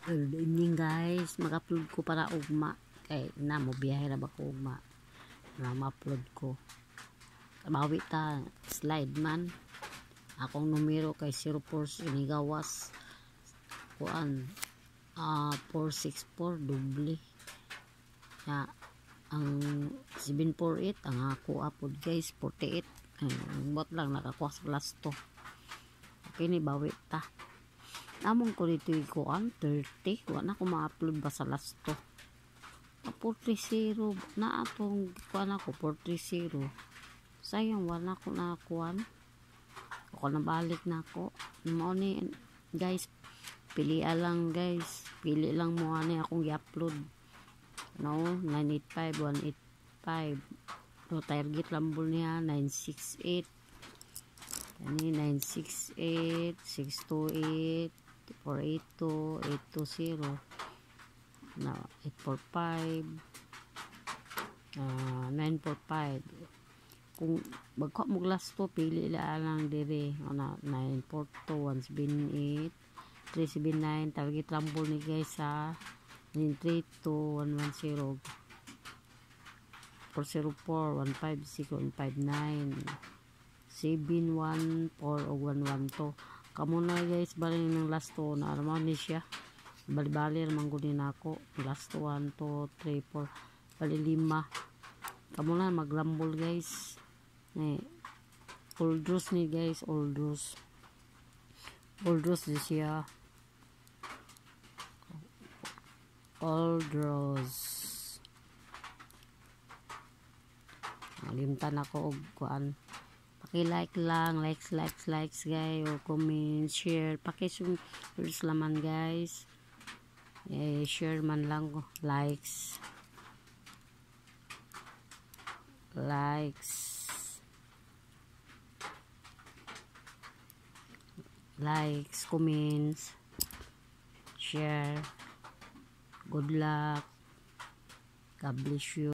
Good evening guys, mag-upload ko para ugma kay na mo biyahe ra ba ko ugma na ma-upload ko. Bawi ta slide man akong numero kay 04 inigawas kuan 464 doble ya ang 748 ang ako upload guys 48 bot lang nakakuha sa last to. Okay ni bawi ta among ko dito ikuan 30 wala na ko ma-upload ba sa last to 430 na atong kuan ako 430 sayang wala ko na kuan ako na balik na ako mo ni guys pili lang guys pili lang mo ani akong i-upload no 985 185 no target lambol niya 968 ani 968 628 482 820 na 845 945 kung bagko mo last to pili lang dire ana 942 178 379 target lambol ni guys sa 932 110 404 156 159 714 o 112 kamo na guys bali ng last to na araman ni siya bali naman gunin ako last to 1 2 3 4 bali 5 kamo na maglambol guys ni old rose ni guys old rose di siya old rose nalimtan ako og kuan paki-like lang, likes guys, or comment, share, paki-share laman guys, share man lang, likes, comments, share, good luck, God bless you.